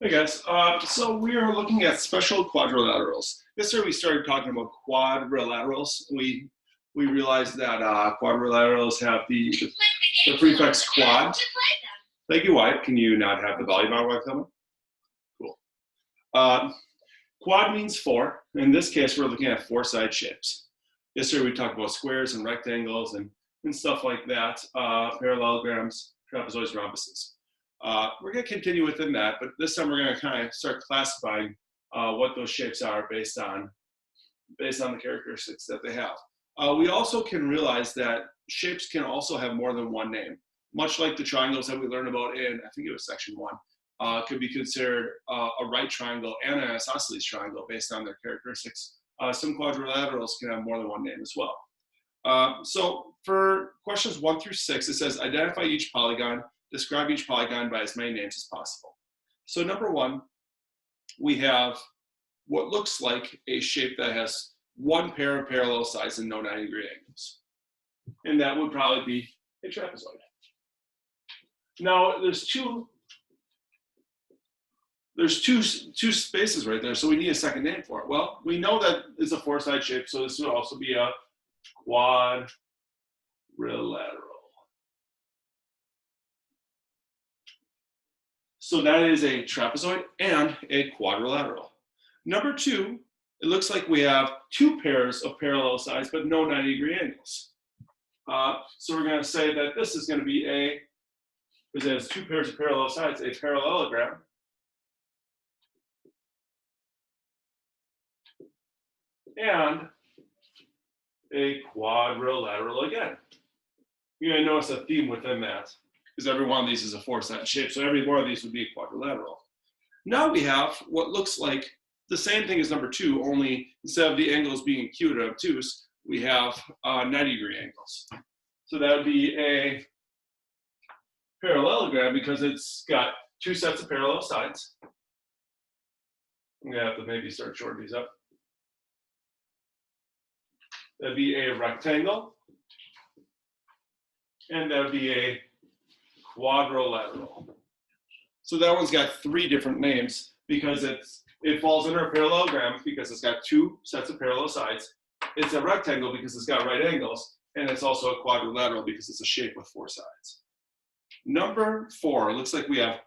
Hey guys, so we are looking at special quadrilaterals. Yesterday we started talking about quadrilaterals. We realized that quadrilaterals have the prefix quad. Thank you, Wyatt. Can you not have the volume on while I'm filming? Cool. Quad means four. In this case, we're looking at four-side shapes. Yesterday we talked about squares and rectangles and stuff like that, parallelograms, trapezoids, rhombuses. We're going to continue within that, but this time we're going to kind of start classifying what those shapes are based on the characteristics that they have. We also can realize that shapes can also have more than one name, much like the triangles that we learned about in, I think it was section 1, could be considered a right triangle and an isosceles triangle based on their characteristics. Some quadrilaterals can have more than one name as well. So for questions 1 through 6, it says identify each polygon. Describe each polygon by as many names as possible. So number 1, we have what looks like a shape that has one pair of parallel sides and no 90-degree angles. And that would probably be a trapezoid. Now there's two spaces right there, so we need a second name for it. Well, we know that it's a four-side shape, so this would also be a quadrilateral. So that is a trapezoid and a quadrilateral. Number 2, it looks like we have two pairs of parallel sides, but no 90-degree angles. So we're going to say that this is going to be because it has two pairs of parallel sides, a parallelogram. And a quadrilateral again. You're going to notice a theme within that, because every one of these is a four-side shape, so every one of these would be a quadrilateral. Now we have what looks like the same thing as number 2, only instead of the angles being acute or obtuse, we have 90-degree angles. So that would be a parallelogram because it's got two sets of parallel sides. I'm going to have to maybe start shortening these up. That'd be a rectangle, and that would be a quadrilateral. So that one's got 3 different names because it falls under a parallelogram because it's got two sets of parallel sides. It's a rectangle because it's got right angles, and it's also a quadrilateral because it's a shape with 4 sides. Number 4 looks like we have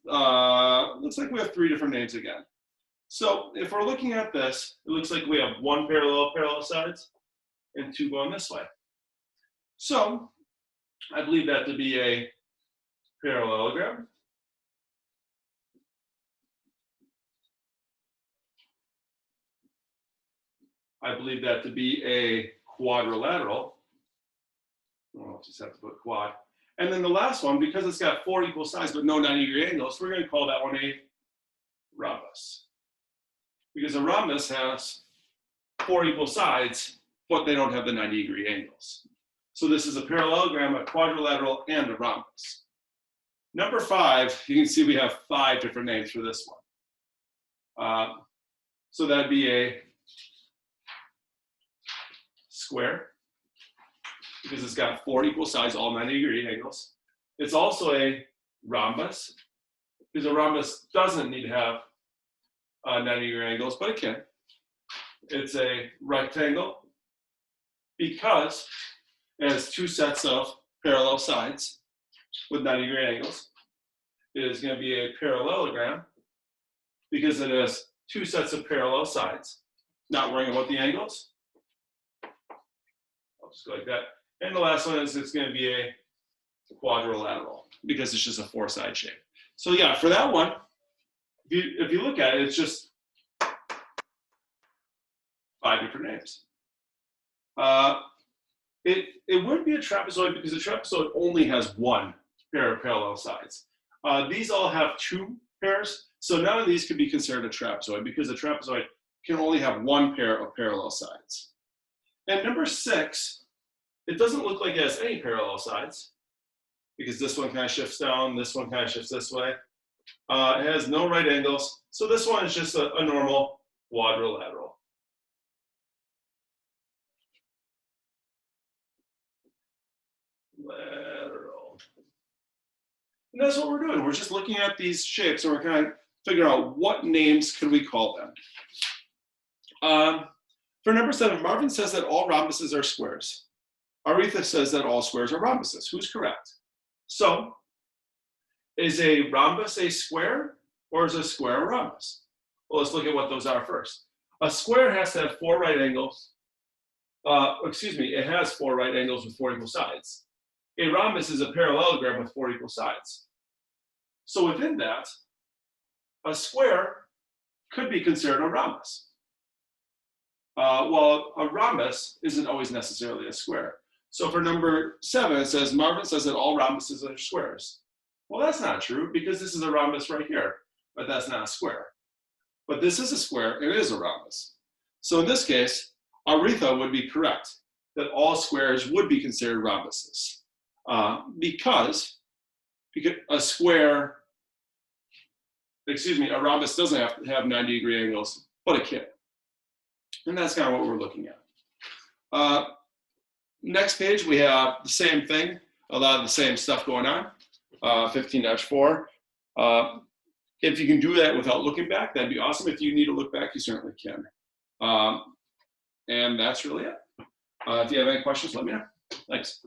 3 different names again. So if we're looking at this, it looks like we have 1 parallel sides and 2 going this way. So I believe that to be a parallelogram. I believe that to be a quadrilateral. I'll just have to put quad. And then the last one, because it's got 4 equal sides but no 90-degree angles, we're going to call that one a rhombus. Because a rhombus has 4 equal sides, but they don't have the 90-degree angles. So this is a parallelogram, a quadrilateral, and a rhombus. Number 5, you can see we have 5 different names for this one. So that'd be a square, because it's got 4 equal sides, all 90-degree angles. It's also a rhombus, because a rhombus doesn't need to have 90-degree angles, but it can. It's a rectangle, because it has 2 sets of parallel sides with 90-degree angles. It is going to be a parallelogram, because it has 2 sets of parallel sides. Not worrying about the angles. I'll just go like that. And the last one is it's going to be a quadrilateral because it's just a 4-side shape. So yeah, for that one, if you look at it, it's just 5 different names. It would be a trapezoid because a trapezoid only has 1 pair of parallel sides. These all have 2 pairs, so none of these could be considered a trapezoid because a trapezoid can only have 1 pair of parallel sides. And number 6, it doesn't look like it has any parallel sides because this one kind of shifts down, this one kind of shifts this way. It has no right angles, so this one is just a normal quadrilateral. Lateral. And that's what we're doing. We're just looking at these shapes and we're kind of figure out what names could we call them. For number 7, Marvin says that all rhombuses are squares. Aretha says that all squares are rhombuses. Who's correct? So, is a rhombus a square, or is a square a rhombus? Well, let's look at what those are first. A square has to have 4 right angles. It has 4 right angles with 4 equal sides. A rhombus is a parallelogram with 4 equal sides. So within that, a square could be considered a rhombus. Well, a rhombus isn't always necessarily a square. So for number 7, it says, Marvin says that all rhombuses are squares. Well, that's not true because this is a rhombus right here, but that's not a square. But this is a square and it is a rhombus. So in this case, Aretha would be correct that all squares would be considered rhombuses because a rhombus doesn't have to have 90-degree angles, but it can. And that's kind of what we're looking at. Next page, we have the same thing, a lot of the same stuff going on, 15-4. If you can do that without looking back, that'd be awesome. If you need to look back, you certainly can. And that's really it. If you have any questions, let me know. Thanks.